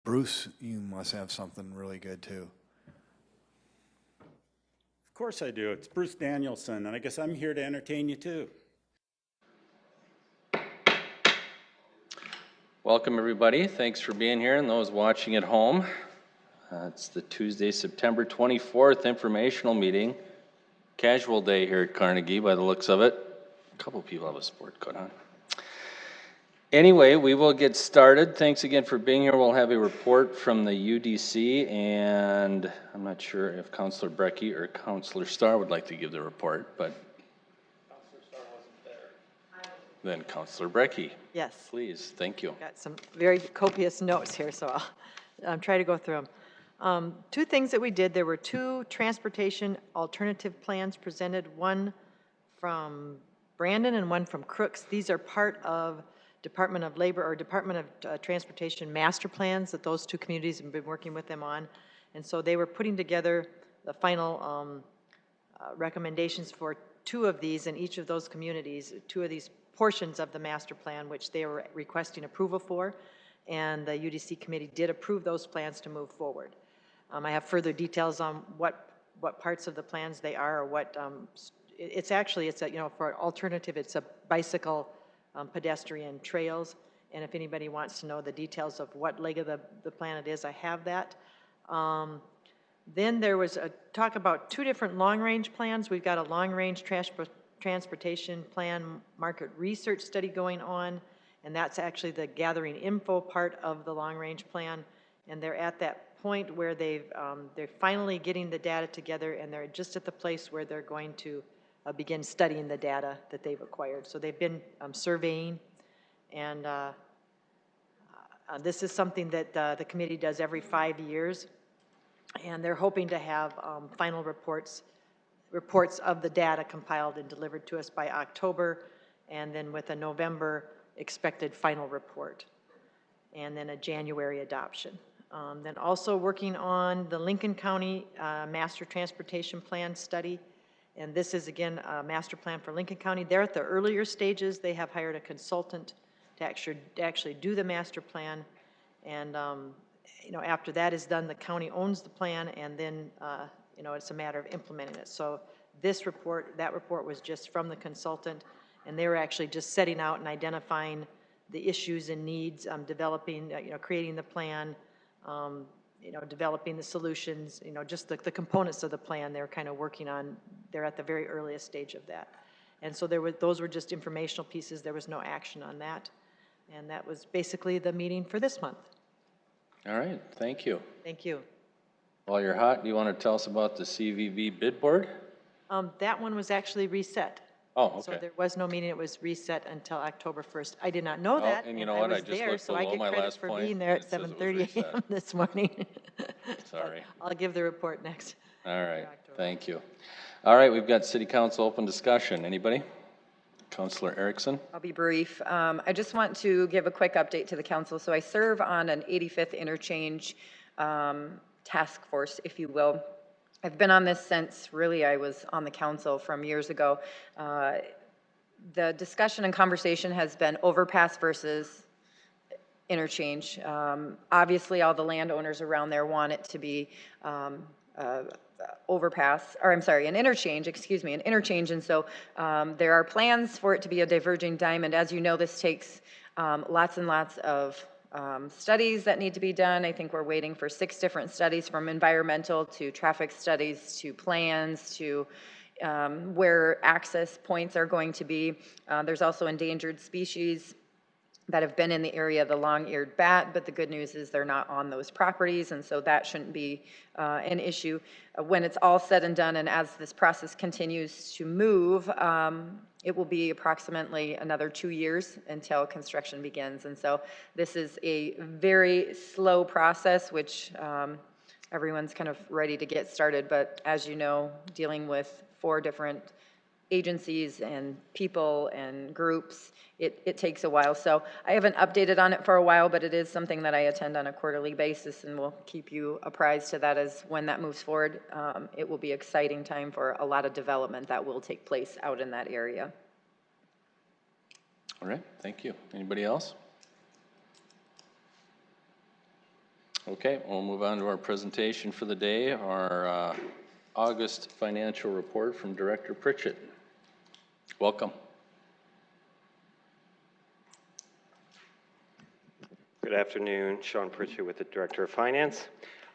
Bruce, you must have something really good too. Of course I do. It's Bruce Danielson, and I guess I'm here to entertain you too. Welcome everybody. Thanks for being here and those watching at home. It's the Tuesday, September 24th informational meeting. Casual day here at Carnegie by the looks of it. A couple people have a sport coat on. Anyway, we will get started. Thanks again for being here. We'll have a report from the UDC, and I'm not sure if Councilor Brecky or Councilor Starr would like to give the report, but Councilor Starr wasn't there. Then Councilor Brecky. Yes. Please, thank you. Got some very copious notes here, so I'll try to go through them. Two things that we did, there were two transportation alternative plans presented, one from Brandon and one from Crooks. These are part of Department of Labor or Department of Transportation master plans that those two communities have been working with them on. And so they were putting together the final recommendations for two of these in each of those communities, two of these portions of the master plan, which they were requesting approval for. And the UDC committee did approve those plans to move forward. I have further details on what parts of the plans they are, or what, it's actually, it's a, you know, for alternative, it's a bicycle pedestrian trails, and if anybody wants to know the details of what leg of the plan it is, I have that. Then there was a talk about two different long-range plans. We've got a long-range transportation plan market research study going on, and that's actually the gathering info part of the long-range plan, and they're at that point where they're finally getting the data together, and they're just at the place where they're going to begin studying the data that they've acquired. So they've been surveying, and this is something that the committee does every 5 years, and they're hoping to have final reports of the data compiled and delivered to us by October, and then with a November expected final report, and then a January adoption. Then also working on the Lincoln County Master Transportation Plan study. And this is, again, a master plan for Lincoln County. They're at the earlier stages. They have hired a consultant to actually do the master plan. And, you know, after that is done, the county owns the plan, and then, you know, it's a matter of implementing it. So this report, that report was just from the consultant, and they were actually just setting out and identifying the issues and needs, developing, you know, creating the plan, you know, developing the solutions, you know, just the components of the plan they're kind of working on. They're at the very earliest stage of that. And so those were just informational pieces. There was no action on that. And that was basically the meeting for this month. All right, thank you. Thank you. While you're hot, do you want to tell us about the CVV bid board? That one was actually reset. Oh, okay. So there was no meeting. It was reset until October 1st. I did not know that. And you know what? I just there, looked so I below get my credit last for point. being there at 7:30 a.m. this morning. Sorry. I'll give the report next. All right, thank you. All right, we've got City Council open discussion. Anybody? Councilor Erickson. I'll be brief. I just want to give a quick update to the council. So I serve on an 85th interchange task force, if you will. I've been on this since really I was on the council from years ago. The discussion and conversation has been overpass versus interchange. Obviously, all the landowners around there want it to be overpass, or I'm sorry, an interchange, an interchange. And so there are plans for it to be a diverging diamond. As you know, this takes lots and lots of studies that need to be done. I think we're waiting for 6 different studies, from environmental to traffic studies to plans to where access points are going to be. There's also endangered species that have been in the area, the long-eared bat, but the good news is they're not on those properties, and so that shouldn't be an issue. When it's all said and done, and as this process continues to move, it will be approximately another 2 years until construction begins. And so this is a very slow process, which everyone's kind of ready to get started, but as you know, dealing with 4 different agencies and people and groups, it takes a while. So I haven't updated on it for a while, but it is something that I attend on a quarterly basis, and we'll keep you apprised to that as when that moves forward. It will be an exciting time for a lot of development that will take place out in that area. All right, thank you. Anybody else? Okay, we'll move on to our presentation for the day, our August financial report from Director Pritchett. Welcome. Good afternoon, Sean Pritchett with the Director of Finance.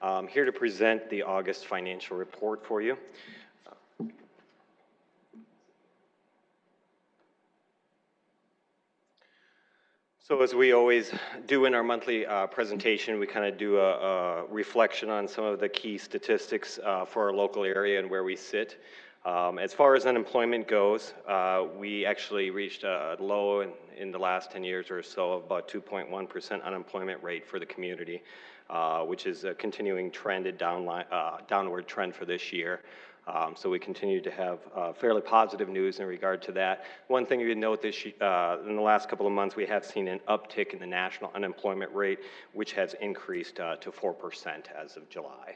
I'm here to present the August financial report for you. So as we always do in our monthly presentation, we kind of do a reflection on some of the key statistics for our local area and where we sit. As far as unemployment goes, we actually reached a low in the last 10 years or so of about 2.1% unemployment rate for the community, which is a continuing trend, downward trend for this year. So we continue to have fairly positive news in regard to that. One thing you note this in the last couple of months, we have seen an uptick in the national unemployment rate, which has increased to 4% as of July.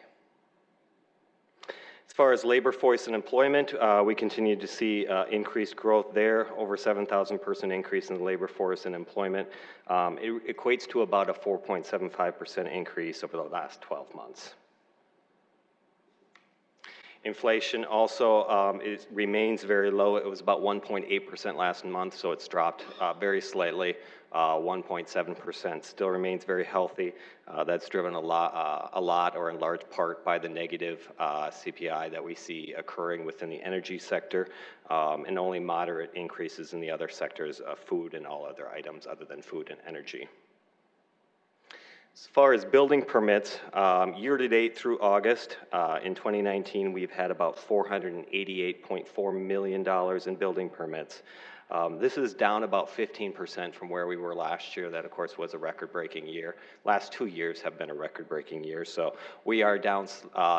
As far as labor force and employment, we continue to see increased growth there, over 7,000 person increase in the labor force and employment. It equates to about a 4.75% increase over the last 12 months. Inflation also remains very low. It was about 1.8% last month, so it's dropped very slightly, 1.7%. Still remains very healthy. That's driven a lot or in large part by the negative CPI that we see occurring within the energy sector, and only moderate increases in the other sectors of food and all other items other than food and energy. As far as building permits, year-to-date through August, in 2019, we've had about $488.4 million in building permits. This is down about 15% from where we were last year. That, of course, was a record-breaking year. Last 2 years have been a record-breaking year, so we are down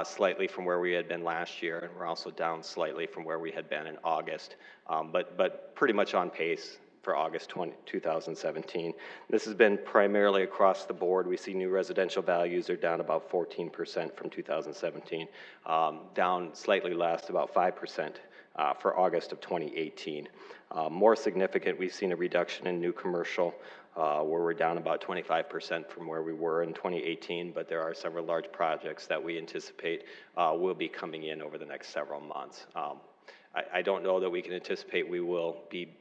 slightly from where we had been last year, and we're also down slightly from where we had been in August, but pretty much on pace for August 2017. This has been primarily across the board. We see new residential values are down about 14% from 2017, down slightly less, about 5% for August of 2018. More significant, we've seen a reduction in new commercial, where we're down about 25% from where we were in 2018, but there are several large projects that we anticipate will be coming in over the next several months. I don't know that we can anticipate we will be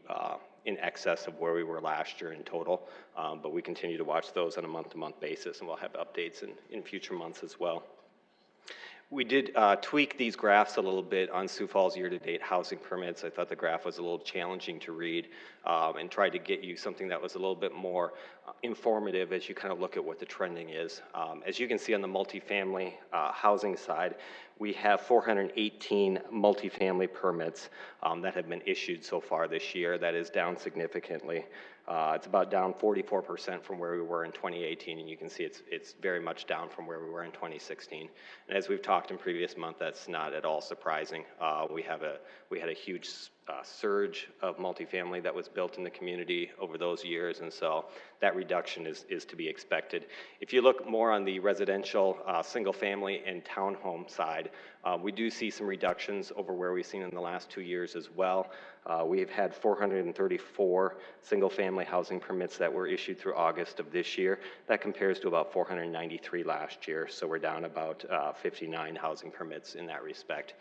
in excess of where we were last year in total, but we continue to watch those on a month-to-month basis, and we'll have updates in future months as well. We did tweak these graphs a little bit on Sioux Falls year-to-date housing permits. I thought the graph was a little challenging to read, and tried to get you something that was a little bit more informative as you kind of look at what the trending is. As you can see on the multifamily housing side, we have 418 multifamily permits that have been issued so far this year. That is down significantly. It's about down 44% from where we were in 2018, and you can see it's very much down from where we were in 2016. And as we've talked in previous months, that's not at all surprising. We had a huge surge of multifamily that was built in the community over those years, and so that reduction is to be expected. If you look more on the residential, single family and townhome side, we do see some reductions over where we've seen in the last 2 years as well. We've had 434 single family housing permits that were issued through August of this year. That compares to about 493 last year, so we're down about 59 housing permits in that respect.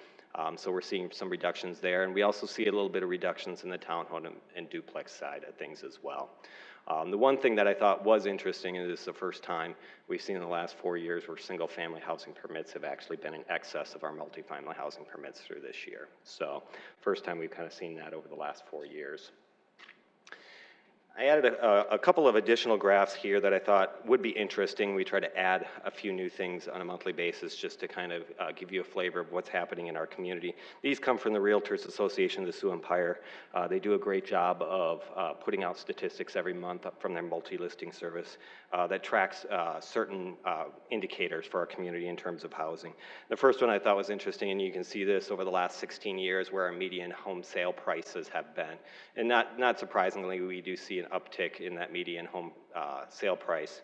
So we're seeing some reductions there, and we also see a little bit of reductions in the townhome and duplex side of things as well. The one thing that I thought was interesting, and this is the first time we've seen in the last 4 years where single-family housing permits have actually been in excess of our multifamily housing permits through this year. So first time we've kind of seen that over the last 4 years. I added a couple of additional graphs here that I thought would be interesting. We try to add a few new things on a monthly basis just to kind of give you a flavor of what's happening in our community. These come from the Realtors Association of the Sioux Empire. They do a great job of putting out statistics every month from their multi-listing service that tracks certain indicators for our community in terms of housing. The first one I thought was interesting, and you can see this over the last 16 years where our median home sale prices have been. And not surprisingly, we do see an uptick in that median home sale price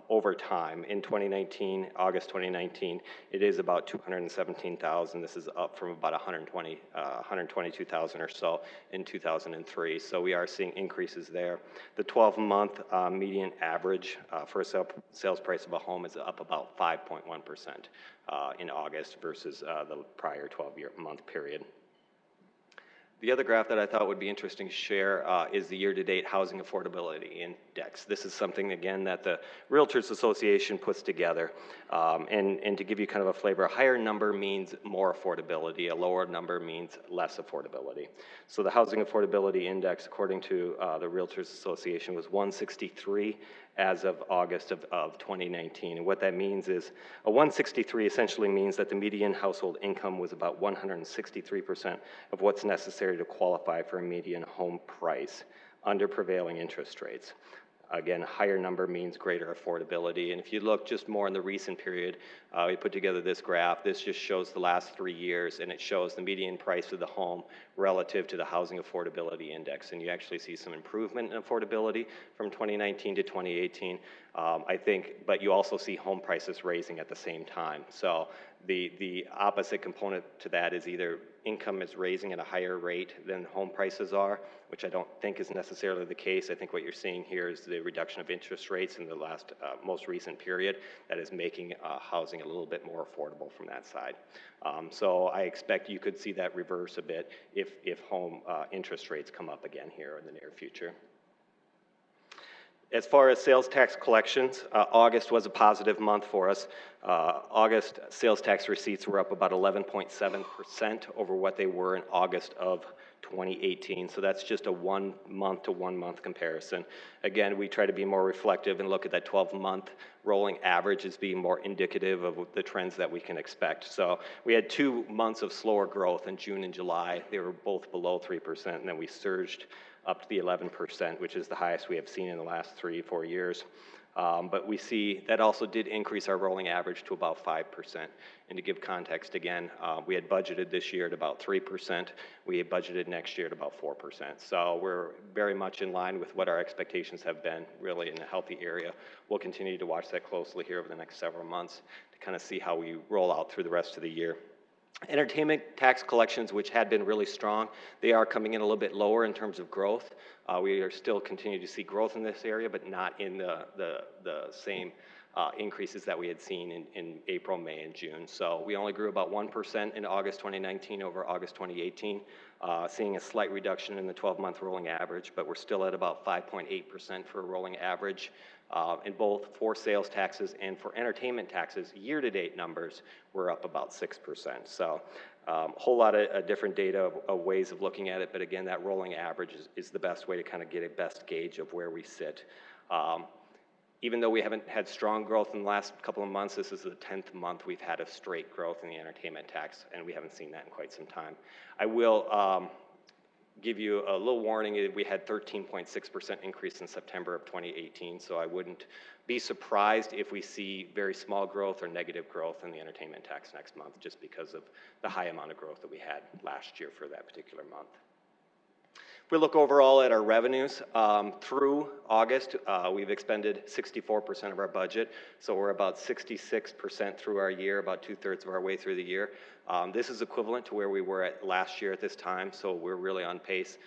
over time. In 2019, August 2019, it is about 217,000. This is up from about 122,000 or so in 2003. So we are seeing increases there. The 12-month median average for a sales price of a home is up about 5.1% in August versus the prior 12-month period. The other graph that I thought would be interesting to share is the year-to-date housing affordability index. This is something, again, that the Realtors Association puts together. And to give you kind of a flavor, a higher number means more affordability, a lower number means less affordability. So the housing affordability index, according to the Realtors Association, was 163 as of August of 2019. And what that means is a 163 essentially means that the median household income was about 163% of what's necessary to qualify for a median home price under prevailing interest rates. Again, a higher number means greater affordability. And if you look just more in the recent period, we put together this graph. This just shows the last 3 years, and it shows the median price of the home relative to the housing affordability index. And you actually see some improvement in affordability from 2019 to 2018, I think, but you also see home prices raising at the same time. So the opposite component to that is either income is raising at a higher rate than home prices are, which I don't think is necessarily the case. I think what you're seeing here is the reduction of interest rates in the last most recent period that is making housing a little bit more affordable from that side. So I expect you could see that reverse a bit if home interest rates come up again here in the near future. As far as sales tax collections, August was a positive month for us. August sales tax receipts were up about 11.7% over what they were in August of 2018. So that's just a 1 month to 1 month comparison. Again, we try to be more reflective and look at that 12-month rolling average as being more indicative of the trends that we can expect. So we had 2 months of slower growth in June and July. They were both below 3%, and then we surged up to the 11%, which is the highest we have seen in the last 3-4 years. But we see that also did increase our rolling average to about 5%. And to give context again, we had budgeted this year at about 3%. We had budgeted next year at about 4%. So we're very much in line with what our expectations have been, really in a healthy area. We'll continue to watch that closely here over the next several months to kind of see how we roll out through the rest of the year. Entertainment tax collections, which had been really strong, they are coming in a little bit lower in terms of growth. We are still continuing to see growth in this area, but not in the same increases that we had seen in April, May, and June. So we only grew about 1% in August 2019 over August 2018, seeing a slight reduction in the 12-month rolling average, but we're still at about 5.8% for a rolling average. In both for sales taxes and for entertainment taxes, year-to-date numbers were up about 6%. So a whole lot of different data of ways of looking at it, but again, that rolling average is the best way to kind of get a best gauge of where we sit. Even though we haven't had strong growth in the last couple of months, this is the 10th month we've had a straight growth in the entertainment tax, and we haven't seen that in quite some time. I will give you a little warning. We had 13.6% increase in September of 2018, so I wouldn't be surprised if we see very small growth or negative growth in the entertainment tax next month, just because of the high amount of growth that we had last year for that particular month. If we look overall at our revenues, through August, we've expended 64% of our budget, so we're about 66% through our year, about 2/3 of our way through the year. This is equivalent to where we were at last year at this time, so we're really on pace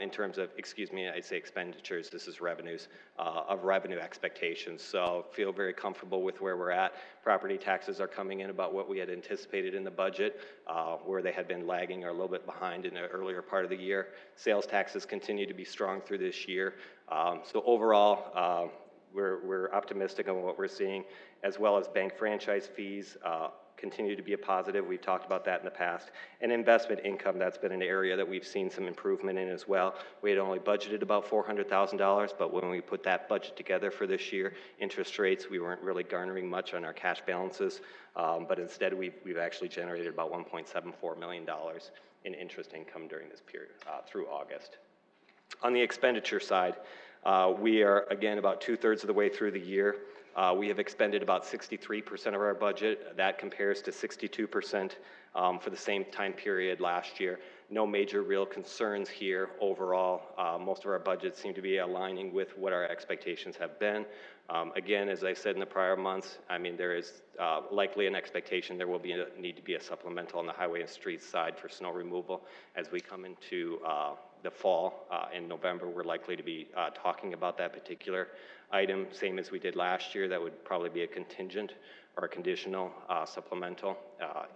in terms of, I'd say expenditures, this is revenues, of revenue expectations. So feel very comfortable with where we're at. Property taxes are coming in about what we had anticipated in the budget, where they had been lagging or a little bit behind in the earlier part of the year. Sales taxes continue to be strong through this year. So overall, we're optimistic on what we're seeing, as well as bank franchise fees continue to be a positive. We've talked about that in the past. And investment income, that's been an area that we've seen some improvement in as well. We had only budgeted about $400,000, but when we put that budget together for this year, interest rates, we weren't really garnering much on our cash balances, but instead we've actually generated about $1.74 million in interest income during this period through August. On the expenditure side, we are, again, about 2/3 of the way through the year. We have expended about 63% of our budget. That compares to 62% for the same time period last year. no major real concerns here overall. Most of our budgets seem to be aligning with what our expectations have been. Again, as I said in the prior months, I mean, there is likely an expectation there will need to be a supplemental on the highway and streets side for snow removal. As we come into the fall in November, we're likely to be talking about that particular item, same as we did last year. That would probably be a contingent or a conditional supplemental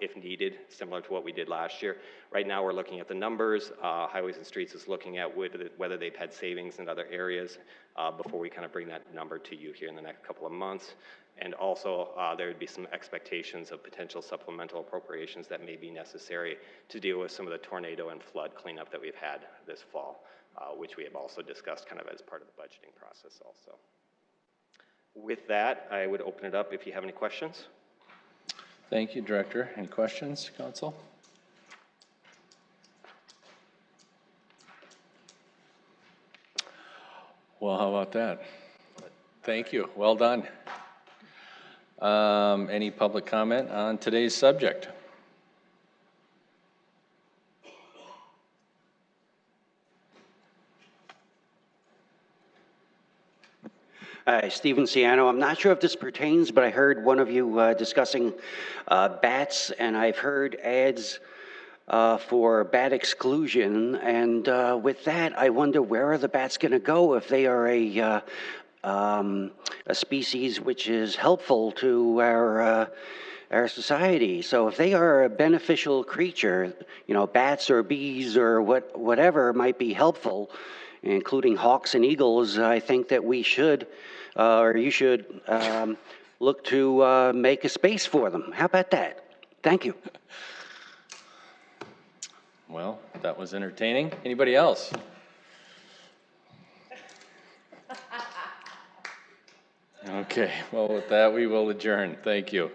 if needed, similar to what we did last year. Right now we're looking at the numbers. Highways and Streets is looking at whether they've had savings in other areas before we kind of bring that number to you here in the next couple of months. And also there would be some expectations of potential supplemental appropriations that may be necessary to deal with some of the tornado and flood cleanup that we've had this fall, which we have also discussed kind of as part of the budgeting process also. With that, I would open it up if you have any questions. Thank you, Director. Any questions, Council? Well, how about that? Thank you. Well done. Any public comment on today's subject? Stephen Ciano. I'm not sure if this pertains, but I heard one of you discussing bats, and I've heard ads for bat exclusion. And with that, I wonder, where are the bats going to go if they are a species which is helpful to our society? So if they are a beneficial creature, you know, bats or bees or whatever might be helpful, including hawks and eagles, I think that we should, or you should, look to make a space for them. How about that? Thank you. Well, that was entertaining. Anybody else? Okay, well, with that, we will adjourn. Thank you.